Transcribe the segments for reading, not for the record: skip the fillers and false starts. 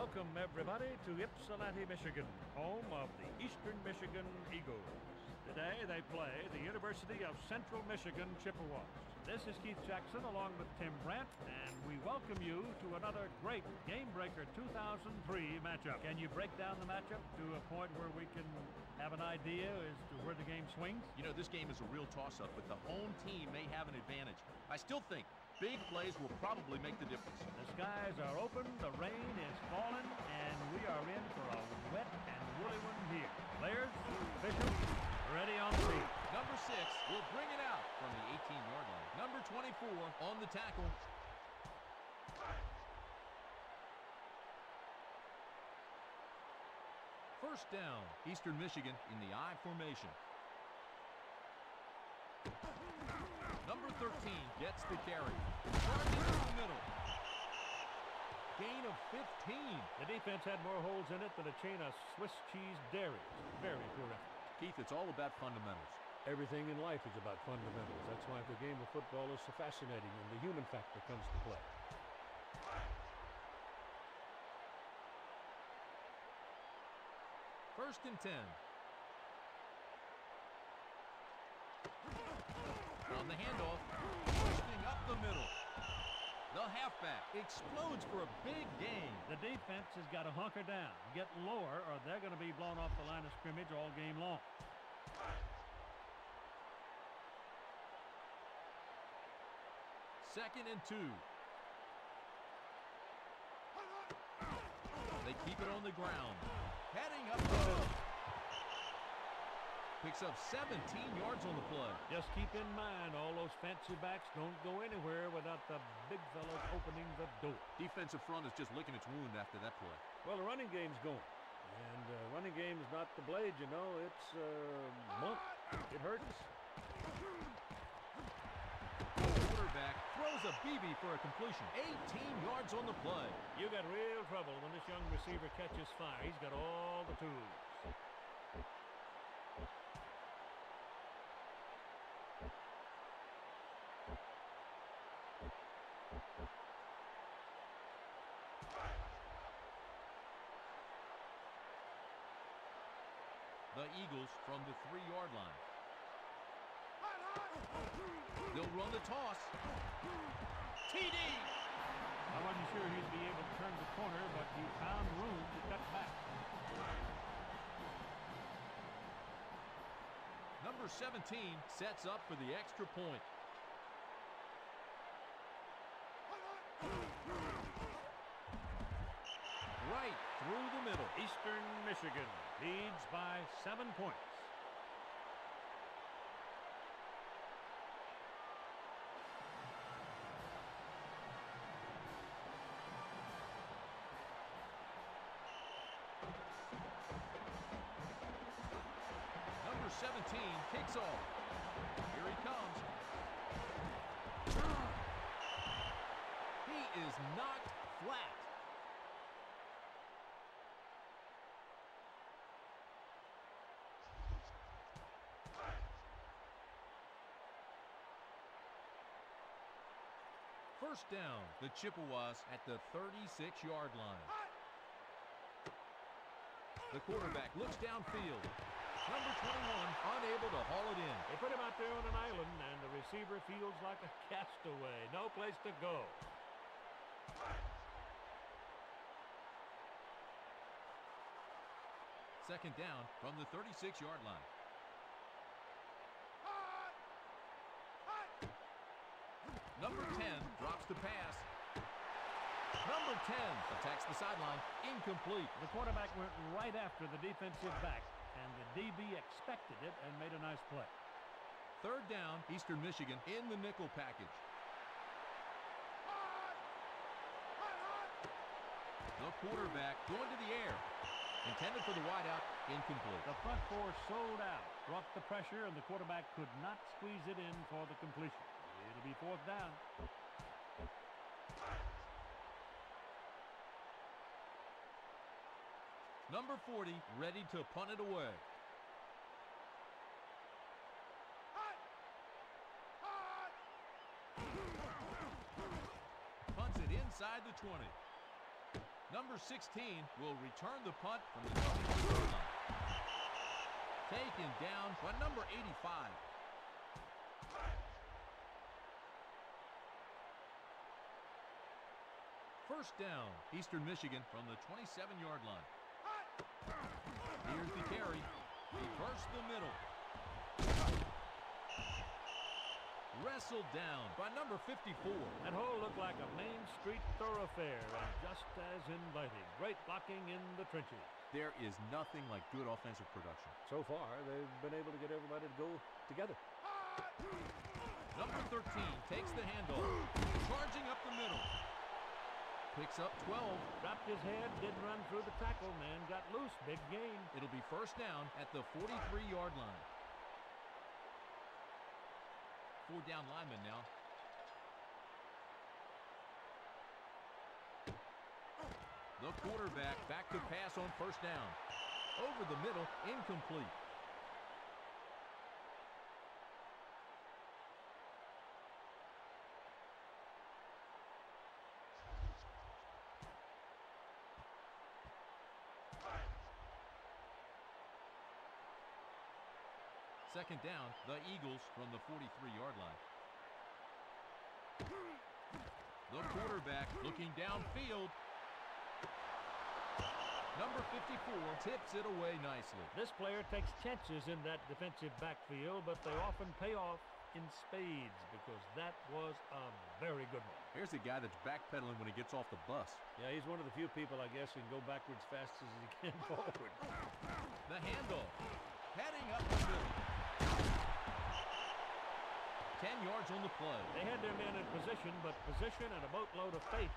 Welcome, everybody, to Ypsilanti, Michigan, home of the Eastern Michigan Eagles. Today, they play the University of Central Michigan Chippewas. This is Keith Jackson along with Tim Brandt, and we welcome you to another great Gamebreaker 2003 matchup. Can you break down the matchup to a point where we can have an idea as to where the game swings? You know, this game is a real toss-up, but the home team may have an advantage. I still think big plays will probably make the difference. The skies are open, the rain is falling, and we are in for a wet and woolly one here. Players, officials, ready on the field. Number 6 will bring it out from the 18-yard line. Number 24 on the tackle. First down, Eastern Michigan in the I formation. Number 13 gets the carry. Charging through the middle. Gain of 15. The defense had more holes in it than a chain of Swiss cheese dairies. Very poor effort. Keith, it's all about fundamentals. Everything in life is about fundamentals. That's why the game of football is so fascinating and the human factor comes to play. First and 10. On the handoff, pushing up the middle. The halfback explodes for a big gain. The defense has got to hunker down, get lower, or they're going to be blown off the line of scrimmage all game long. Second and 2. They keep it on the ground. Heading up the middle. Picks up 17 yards on the play. Just keep in mind, all those fancy backs don't go anywhere without the big fellows opening the door. Defensive front is just licking its wound after that play. Well, the running game's going. And running game is not the blade, you know. It's monk. It hurts. Quarterback throws a BB for a completion. 18 yards on the play. You got real trouble when this young receiver catches fire. He's got all the tools. The Eagles from the 3-yard line. They'll run the toss. TD! I wasn't sure he'd be able to turn the corner, but he found room to cut back. Number 17 sets up for the extra point. Right through the middle. Eastern Michigan leads by 7 points. Number 17 kicks off. Here he comes. He is knocked flat. First down, the Chippewas at the 36-yard line. The quarterback looks downfield. Number 21 unable to haul it in. They put him out there on an island, and the receiver feels like a castaway. No place to go. Second down from the 36-yard line. Number 10 drops the pass. Number 10 attacks the sideline. Incomplete. The quarterback went right after the defensive back, and the DB expected it and made a nice play. Third down, Eastern Michigan in the nickel package. The quarterback going to the air. Intended for the wideout, incomplete. The front four sold out, brought the pressure, and the quarterback could not squeeze it in for the completion. It'll be fourth down. Number 40 ready to punt it away. Punts it inside the 20. Number 16 will return the punt from the 23-yard line. Taken down by number 85. First down, Eastern Michigan from the 27-yard line. Here's the carry. He bursts the middle. Wrestled down by number 54. That hole looked like a Main Street thoroughfare and just as inviting. Great blocking in the trenches. There is nothing like good offensive production. So far, they've been able to get everybody to go together. Number 13 takes the handoff, charging up the middle. Picks up 12. Dropped his head, didn't run through the tackle. Man got loose. Big gain. It'll be first down at the 43-yard line. 4 down linemen now. The quarterback back to pass on first down. Over the middle, incomplete. Second down, the Eagles from the 43-yard line. The quarterback looking downfield. Number 54 tips it away nicely. This player takes chances in that defensive backfield, but they often pay off in spades because that was a very good one. Here's a guy that's backpedaling when he gets off the bus. Yeah, he's one of the few people, I guess, who can go backwards fast as he can forward. The handoff, heading up the middle. 10 yards on the play. They had their men in position, but position and a boatload of faith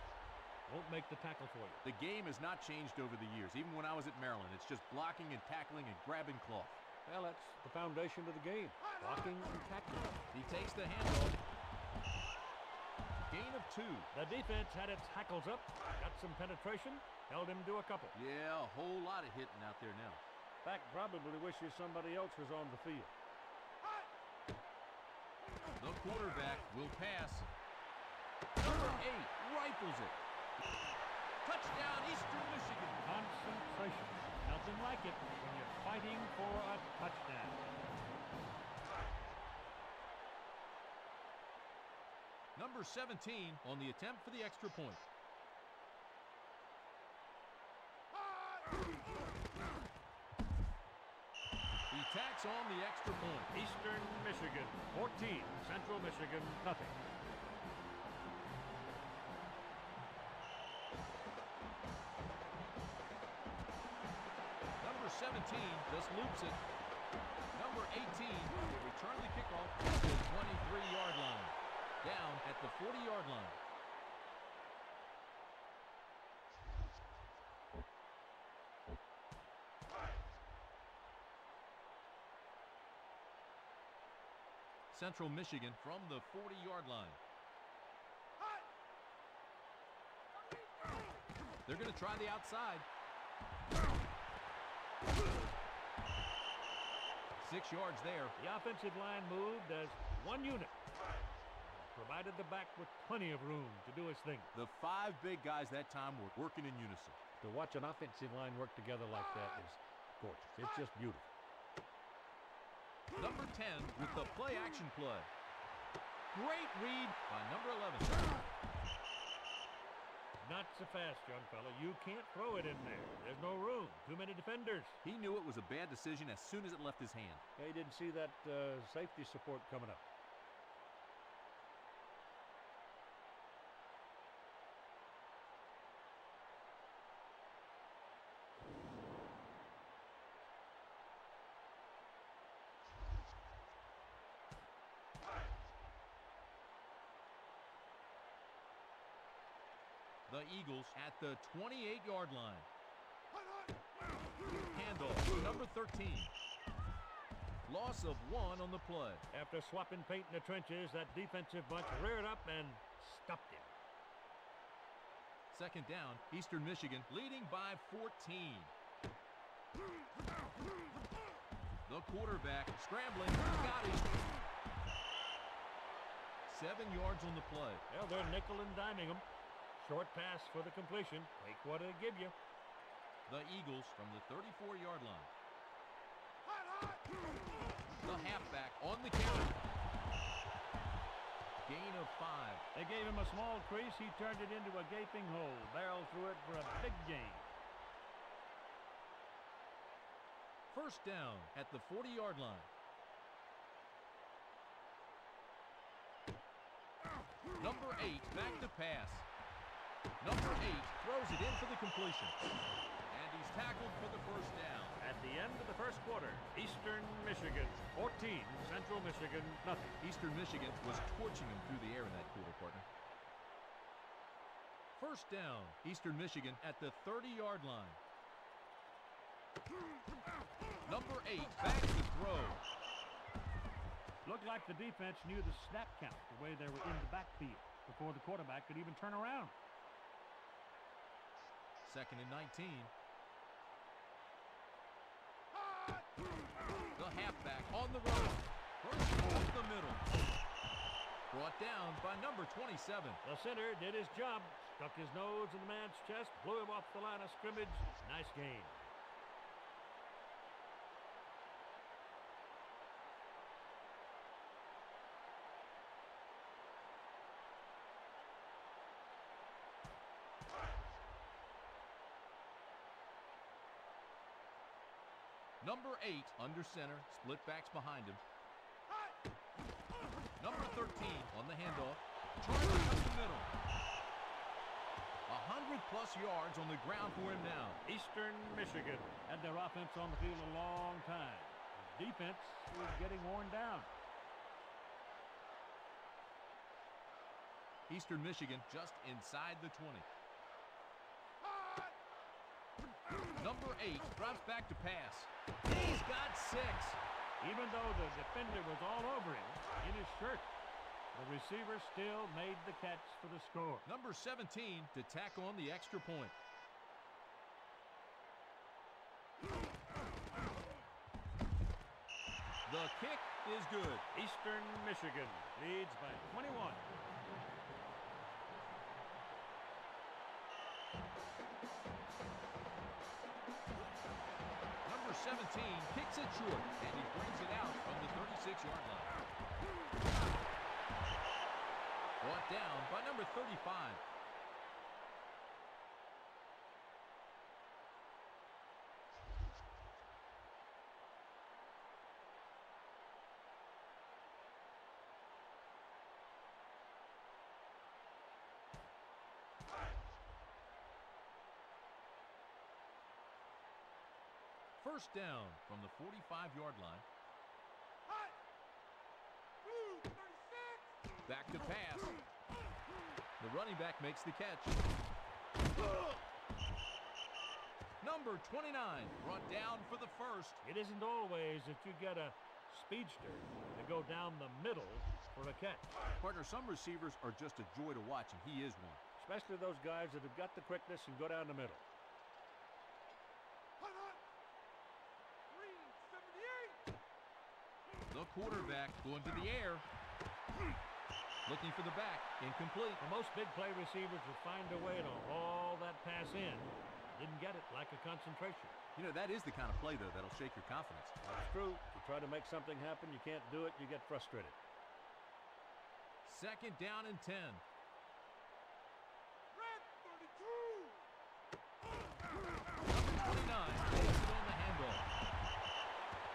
won't make the tackle for you. The game has not changed over the years. Even when I was at Maryland, it's just blocking and tackling and grabbing cloth. Well, that's the foundation of the game, blocking and tackling. He takes the handoff. Gain of 2. The defense had its hackles up, got some penetration, held him to a couple. Yeah, a whole lot of hitting out there now. Back probably wishes somebody else was on the field. The quarterback will pass. Number 8 rifles it. Touchdown, Eastern Michigan. Concentration. Nothing like it when you're fighting for a touchdown. Number 17 on the attempt for the extra point. He tacks on the extra point. Eastern Michigan 14, Central Michigan nothing. Number 17 just loops it. Number 18 will return the kickoff to the 23-yard line. Down at the 40-yard line. Central Michigan from the 40-yard line. They're going to try the outside. 6 yards there. The offensive line moved as one unit. Provided the back with plenty of room to do his thing. The 5 big guys that time were working in unison. To watch an offensive line work together like that is gorgeous. It's just beautiful. Number 10 with the play-action play. Great read by number 11. Not so fast, young fella. You can't throw it in there. There's no room. Too many defenders. He knew it was a bad decision as soon as it left his hand. Yeah, he didn't see that safety support coming up. The Eagles at the 28-yard line. Handoff, number 13. Loss of 1 on the play. After swapping paint in the trenches, that defensive bunch reared up and stopped him. Second down, Eastern Michigan leading by 14. The quarterback scrambling, got him. 7 yards on the play. Well, they're nickel and diming him. Short pass for the completion. Take what it'll give you. The Eagles from the 34-yard line. The halfback on the carry. Gain of 5. They gave him a small crease. He turned it into a gaping hole. Barreled through it for a big gain. First down at the 40-yard line. Number 8 back to pass. Number 8 throws it in for the completion. And he's tackled for the first down. At the end of the first quarter, Eastern Michigan 14, Central Michigan nothing. Eastern Michigan was torching him through the air in that quarter, partner. First down, Eastern Michigan at the 30-yard line. Number 8 back to throw. Looked like the defense knew the snap count, the way they were in the backfield, before the quarterback could even turn around. Second and 19. The halfback on the run. First off the middle. Brought down by number 27. The center did his job. Stuck his nose in the man's chest, blew him off the line of scrimmage. Nice game. Number 8 under center, split backs behind him. Number 13 on the handoff, charging up the middle. 100-plus yards on the ground for him now. Eastern Michigan had their offense on the field a long time. The defense is getting worn down. Eastern Michigan just inside the 20. Number 8 drops back to pass. He's got 6. Even though the defender was all over him in his shirt, the receiver still made the catch for the score. Number 17 to tack on the extra point. The kick is good. Eastern Michigan leads by 21. Number 17 kicks it short, and he brings it out from the 36-yard line. Brought down by number 35. First down from the 45-yard line. Back to pass. The running back makes the catch. Number 29 brought down for the first. It isn't always that you get a speedster to go down the middle for a catch. Partner, some receivers are just a joy to watch, and he is one. Especially those guys that have got the quickness and go down the middle. The quarterback going to the air. Looking for the back. Incomplete. Well, most big play receivers will find a way to haul that pass in. Didn't get it, like a concentration. You know, that is the kind of play, though, that'll shake your confidence. That's true. You try to make something happen, you can't do it, you get frustrated. Second down and 10. Red 29 takes it on the handoff.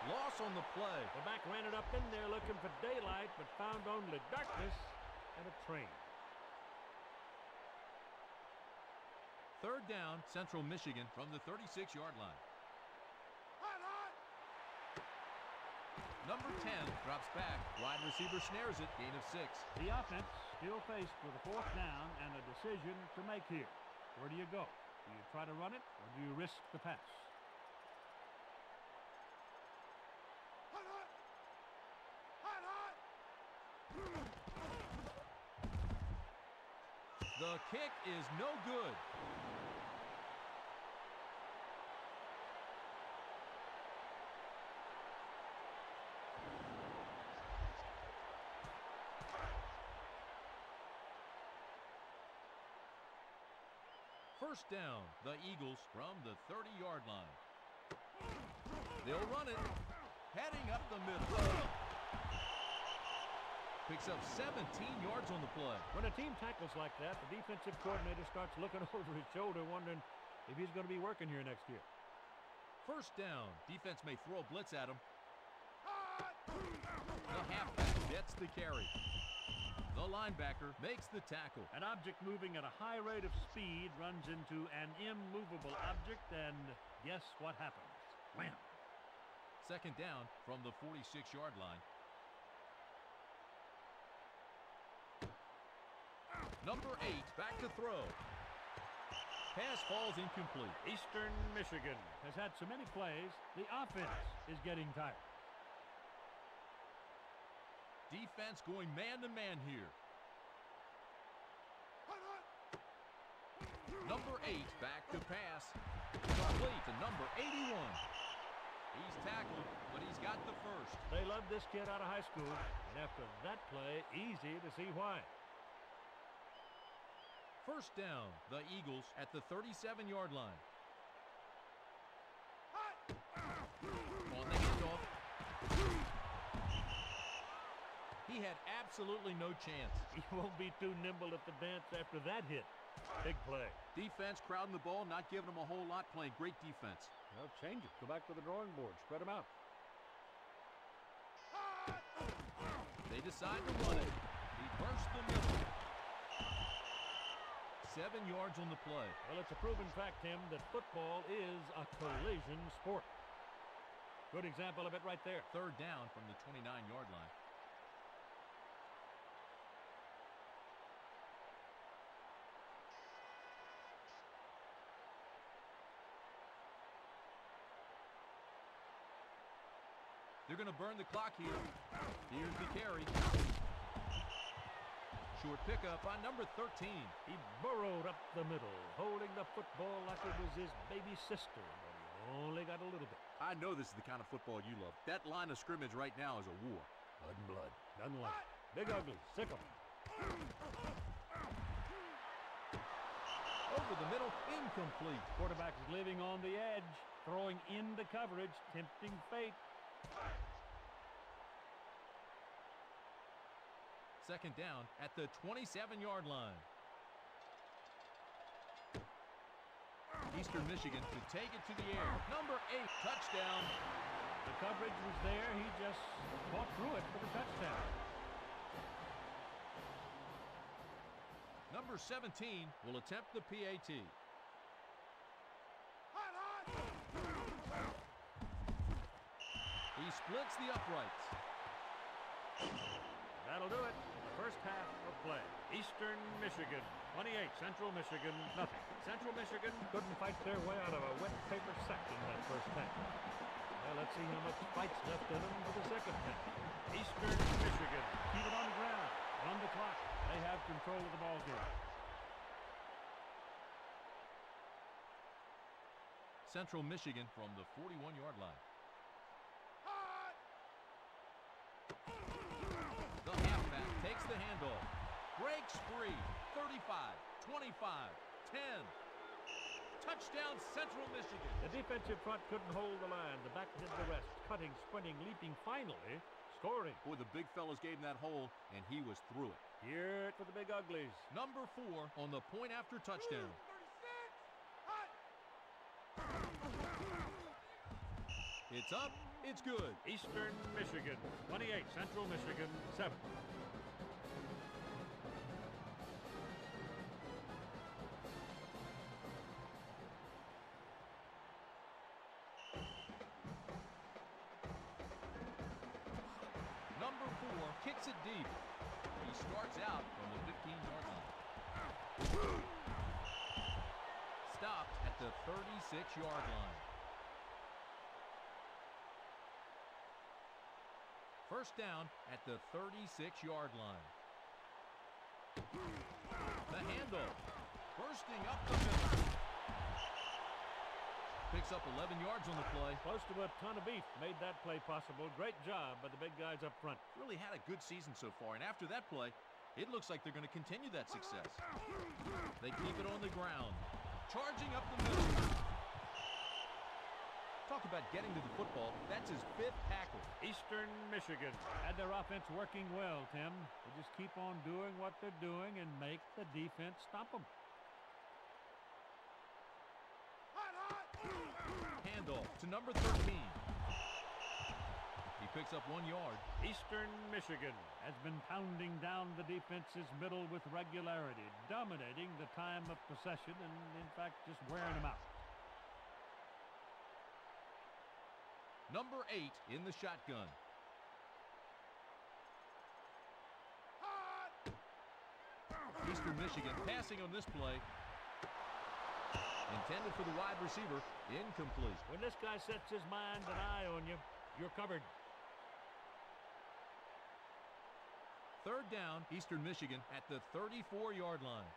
Loss on the play. The back ran it up in there looking for daylight, but found only darkness and a train. Third down, Central Michigan from the 36-yard line. Number 10 drops back. Wide receiver snares it. Gain of 6. The offense still faced with a fourth down and a decision to make here. Where do you go? Do you try to run it, or do you risk the pass? The kick is no good. First down, the Eagles from the 30-yard line. They'll run it. Heading up the middle. Picks up 17 yards on the play. When a team tackles like that, the defensive coordinator starts looking over his shoulder, wondering if he's going to be working here next year. First down. Defense may throw a blitz at him. The halfback gets the carry. The linebacker makes the tackle. An object moving at a high rate of speed runs into an immovable object, and guess what happens? Wham! Second down from the 46-yard line. Number 8 back to throw. Pass falls incomplete. Eastern Michigan has had so many plays, the offense is getting tired. Defense going man-to-man here. Number 8 back to pass. Complete to number 81. He's tackled, but he's got the first. They love this kid out of high school, and after that play, easy to see why. First down, the Eagles at the 37-yard line. On the handoff. He had absolutely no chance. He won't be too nimble at the dance after that hit. Big play. Defense crowding the ball, not giving them a whole lot, playing great defense. Well, change it. Go back to the drawing board. Spread them out. They decide to run it. He bursts the middle. 7 yards on the play. Well, it's a proven fact, Tim, that football is a collision sport. Good example of it right there. Third down from the 29-yard line. They're going to burn the clock here. Here's the carry. Short pickup on number 13. He burrowed up the middle, holding the football like it was his baby sister, but he only got a little bit. I know this is the kind of football you love. That line of scrimmage right now is a war. Blood and blood. Nothing like it. Big ugly. Sick 'em. Over the middle, incomplete. Quarterback is living on the edge, throwing into coverage, tempting fate. Second down at the 27-yard line. Eastern Michigan to take it to the air. Number 8, touchdown. The coverage was there. He just fought through it for the touchdown. Number 17 will attempt the PAT. He splits the uprights. That'll do it. The first half of play. Eastern Michigan 28, Central Michigan nothing. Central Michigan couldn't fight their way out of a wet paper sack in that first half. Well, let's see how much fight's left in them for the second half. Eastern Michigan keep it on the ground, on the clock. They have control of the ball game. Central Michigan from the 41-yard line. The halfback takes the handoff. Breaks free. 35, 25, 10. Touchdown, Central Michigan. The defensive front couldn't hold the line. The back did the rest. Cutting, sprinting, leaping, finally scoring. Boy, the big fellas gave him that hole, and he was through it. Hear it for the big uglies. Number 4 on the point after touchdown. It's up. It's good. Eastern Michigan 28, Central Michigan 7. Number 4 kicks it deep. He starts out from the 15-yard line. Stopped at the 36-yard line. First down at the 36-yard line. The handoff. Bursting up the middle. Picks up 11 yards on the play. Close to a ton of beef made that play possible. Great job by the big guys up front. Really had a good season so far, and after that play, it looks like they're going to continue that success. They keep it on the ground. charging up the middle. Talk about getting to the football. That's his 5th tackle. Eastern Michigan had their offense working well, Tim. They just keep on doing what they're doing and make the defense stop them. Handoff to number 13. He picks up 1 yard. Eastern Michigan has been pounding down the defense's middle with regularity, dominating the time of possession and, in fact, just wearing them out. Number 8 in the shotgun. Eastern Michigan passing on this play. Intended for the wide receiver. Incomplete. When this guy sets his mind and eye on you, you're covered. 3rd down, Eastern Michigan at the 34-yard line.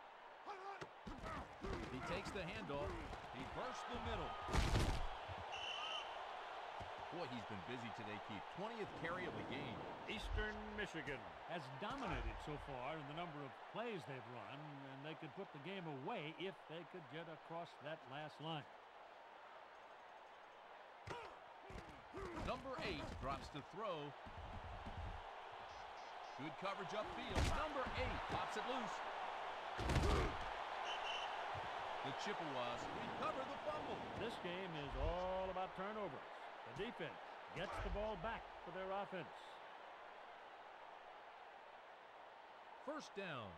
He takes the handoff. He bursts the middle. Boy, he's been busy today, Keith. 20th carry of the game. Eastern Michigan has dominated so far in the number of plays they've run, and they could put the game away if they could get across that last line. Number 8 drops to throw. Good coverage upfield. Number 8 pops it loose. The Chippewas recover the fumble. This game is all about turnovers. The defense gets the ball back for their offense. 1st down.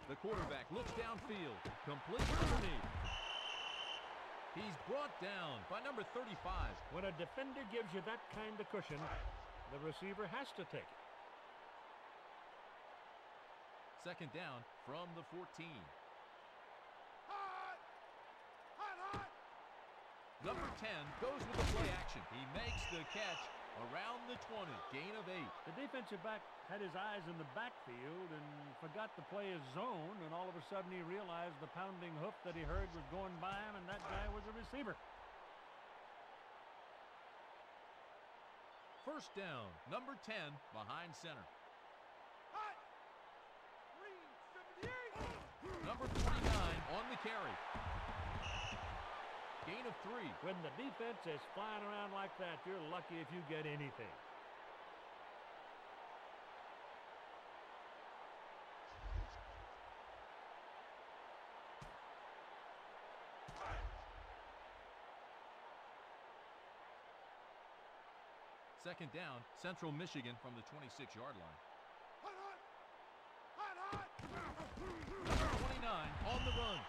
The quarterback looks downfield. Complete underneath. He's brought down by number 35. When a defender gives you that kind of cushion, the receiver has to take it. 2nd down from the 14. Number 10 goes with the play action. He makes the catch around the 20. Gain of 8. The defensive back had his eyes in the backfield and forgot to play his zone, and all of a sudden he realized the pounding hoof that he heard was going by him, and that guy was a receiver. 1st down, number 10 behind center. Number 49 on the carry. Gain of 3. When the defense is flying around like that, you're lucky if you get anything. Second down, Central Michigan from the 26-yard line. Number 29 on the run.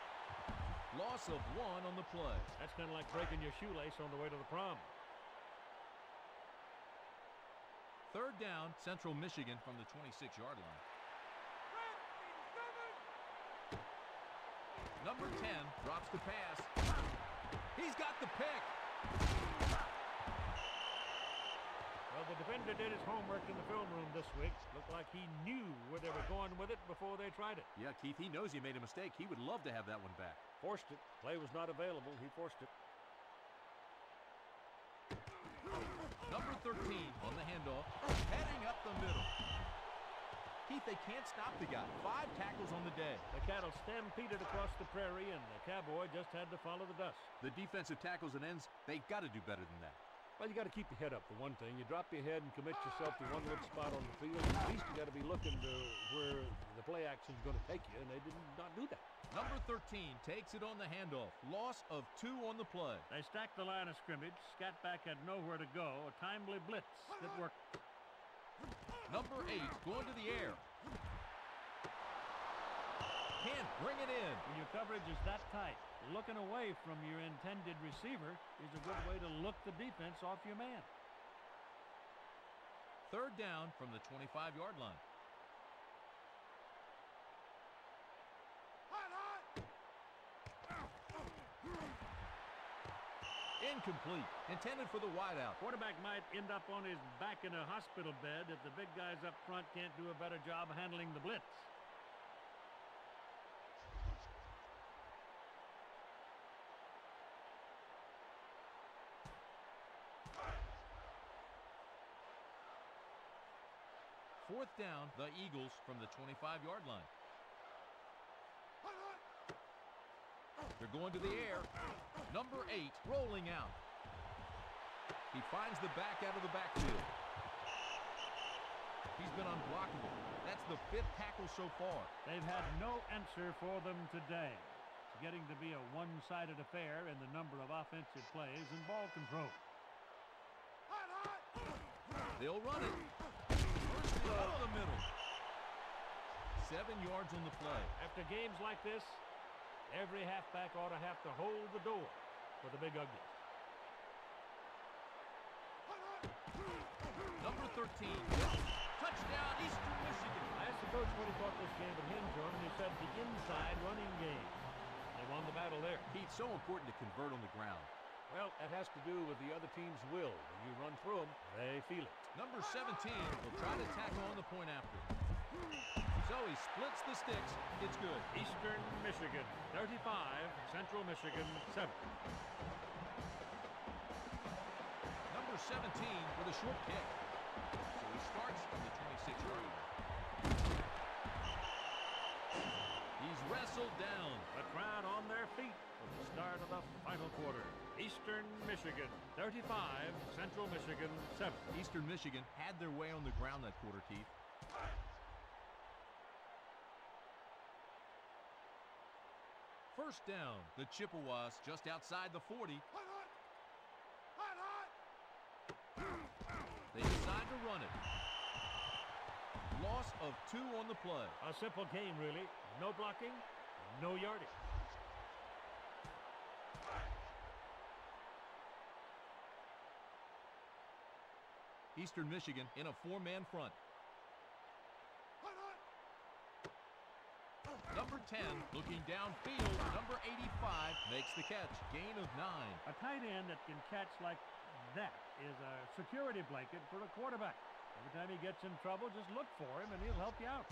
Loss of 1 on the play. That's kind of like breaking your shoelace on the way to the prom. 3rd down, Central Michigan from the 26-yard line. Number 10 drops the pass. He's got the pick. Well, the defender did his homework in the film room this week. Looked like he knew where they were going with it before they tried it. Yeah, Keith, he knows he made a mistake. He would love to have that one back. Forced it. Play was not available. He forced it. Number 13 on the handoff, heading up the middle. Keith, they can't stop the guy. 5 tackles on the day. The Cattle stampeded across the prairie, and the Cowboy just had to follow the dust. The defensive tackles and ends, they've got to do better than that. Well, you got to keep your head up for one thing. You drop your head and commit yourself to one good spot on the field. At least you got to be looking to where the play action is going to take you, and they did not do that. Number 13 takes it on the handoff. Loss of 2 on the play. They stacked the line of scrimmage. Scat back had nowhere to go. A timely blitz that worked. Number 8 going to the air. Can't bring it in. When your coverage is that tight, looking away from your intended receiver is a good way to look the defense off your man. 3rd down from the 25-yard line. Incomplete. Intended for the wideout. Quarterback might end up on his back in a hospital bed if the big guys up front can't do a better job handling the blitz. 4th down, the Eagles from the 25-yard line. They're going to the air. Number 8 rolling out. He finds the back out of the backfield. He's been unblockable. That's the 5th tackle so far. They've had no answer for them today. It's getting to be a one-sided affair in the number of offensive plays and ball control. They'll run it. First throw to the middle. 7 yards on the play. After games like this, every halfback ought to have to hold the door for the big ugly. Number 13. Touchdown, Eastern Michigan. I asked the coach when he thought this game would hinge on, and he said the inside running game. They won the battle there. Pete, so important to convert on the ground. Well, that has to do with the other team's will. When you run through them, they feel it. Number 17 will try to tackle on the point after. So he splits the sticks. It's good. Eastern Michigan 35, Central Michigan 7. Number 17 with a short kick. So he starts from the 26-yard line. He's wrestled down. The crowd on their feet for the start of the final quarter. Eastern Michigan 35, Central Michigan 7. Eastern Michigan had their way on the ground that quarter, Keith. First down, the Chippewas just outside the 40. They decide to run it. Loss of 2 on the play. A simple game, really. No blocking, no yardage. Eastern Michigan in a 4-man front. Number 10 looking downfield. Number 85 makes the catch. Gain of 9. A tight end that can catch like that is a security blanket for a quarterback. Every time he gets in trouble, just look for him and he'll help you out.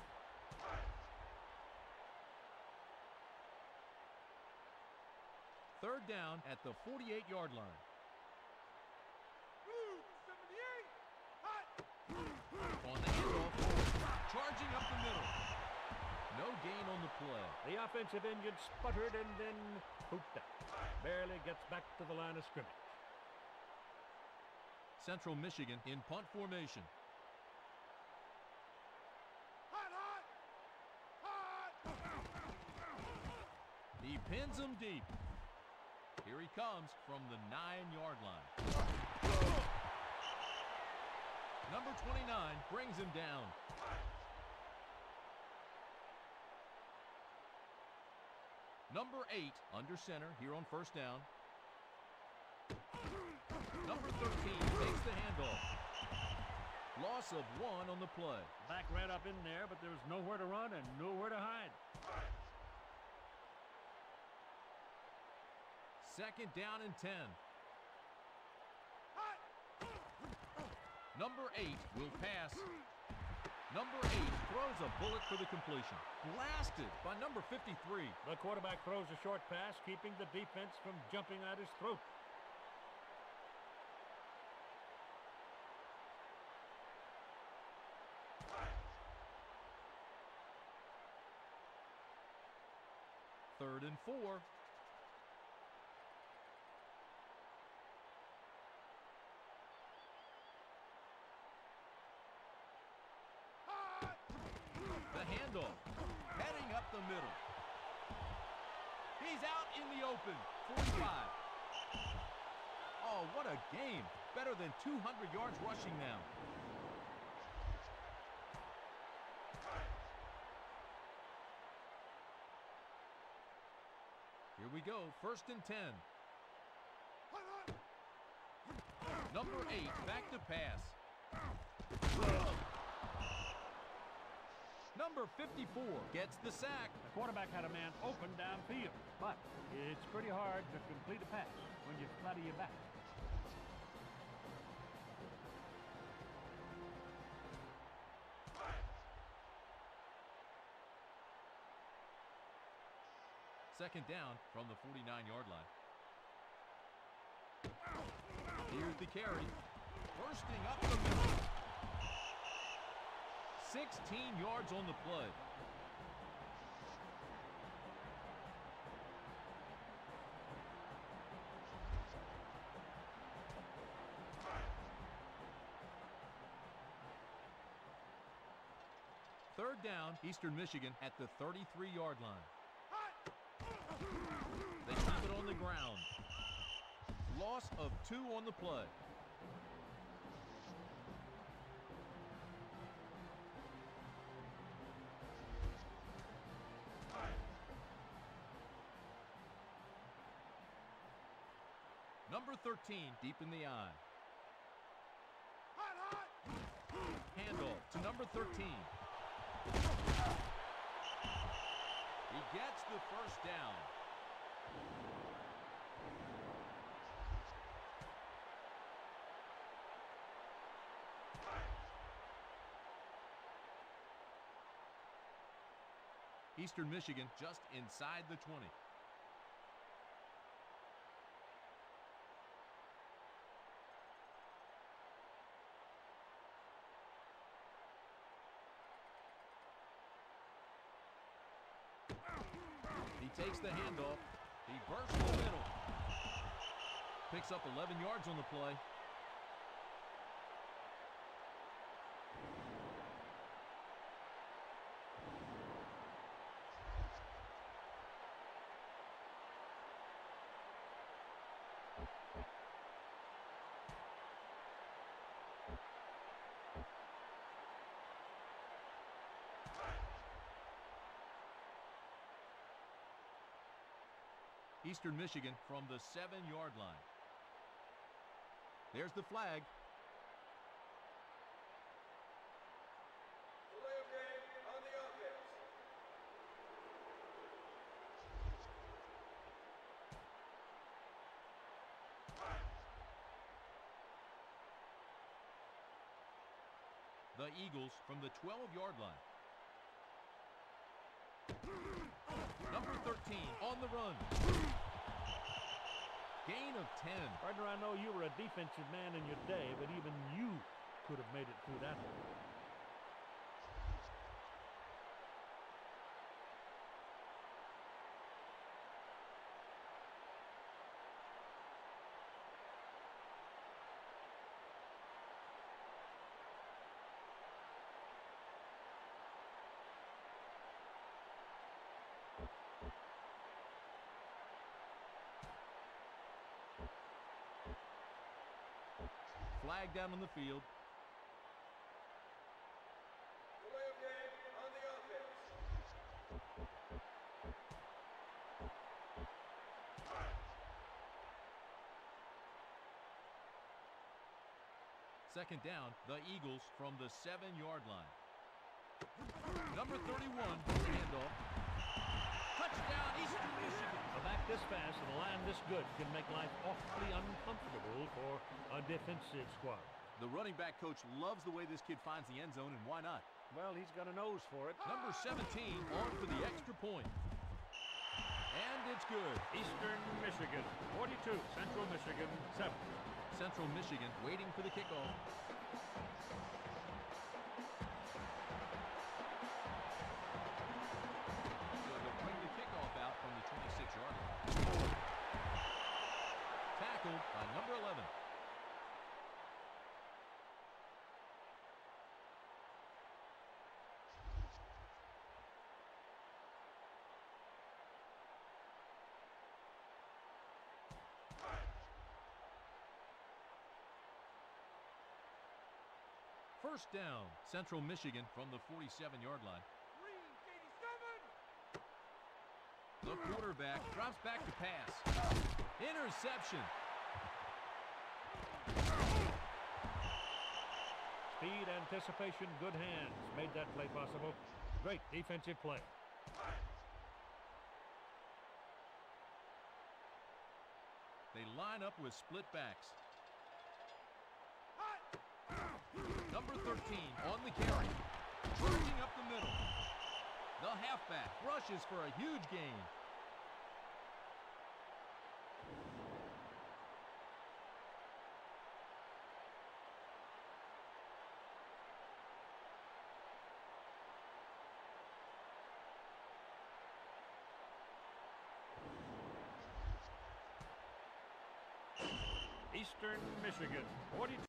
Third down at the 48-yard line. On the handoff, charging up the middle. No gain on the play. The offensive engine sputtered and then pooped out. Barely gets back to the line of scrimmage. Central Michigan in punt formation. He pins him deep. Here he comes from the 9-yard line. Number 29 brings him down. Number 8 under center here on first down. Number 13 takes the handoff. Loss of 1 on the play. Back right up in there, but there was nowhere to run and nowhere to hide. Second down and 10. Number 8 will pass. Number 8 throws a bullet for the completion. Blasted by number 53. The quarterback throws a short pass, keeping the defense from jumping at his throat. Third and 4. The handoff, heading up the middle. He's out in the open, 45. Oh, what a game. Better than 200 yards rushing now. Here we go, first and 10. Number 8 back to pass. Number 54 gets the sack. The quarterback had a man open downfield, but it's pretty hard to complete a pass when you're flat on your back. Second down from the 49-yard line. Here's the carry. Bursting up the middle. 16 yards on the play. Third down, Eastern Michigan at the 33-yard line. They keep it on the ground. Loss of 2 on the play. Number 13, deep in the eye. Handoff to number 13. He gets the first down. Eastern Michigan just inside the 20. He takes the handoff. He bursts the middle. Picks up 11 yards on the play. Eastern Michigan from the 7-yard line. There's the flag. Delay of game on the offense. The Eagles from the 12-yard line. Number 13 on the run. Gain of 10. Partner, I know you were a defensive man in your day, but even you could have made it through that hole. Flag down on the field. Delay of game on the offense. Second down, the Eagles from the 7-yard line. Number 31, handoff. Touchdown, Eastern Michigan. A back this fast and a line this good can make life awfully uncomfortable for a defensive squad. The running back coach loves the way this kid finds the end zone, and why not? Well, he's got a nose for it. Number 17 on for the extra point. And it's good. Eastern Michigan, 42. Central Michigan, 7. Central Michigan waiting for the kickoff. So they'll bring the kickoff out from the 26-yard line. Tackled by number 11. First down, Central Michigan from the 47-yard line. The quarterback drops back to pass. Interception. Speed, anticipation, good hands made that play possible. Great defensive play. They line up with split backs. Number 13 on the carry. Charging up the middle. The halfback rushes for a huge gain. Eastern Michigan 42,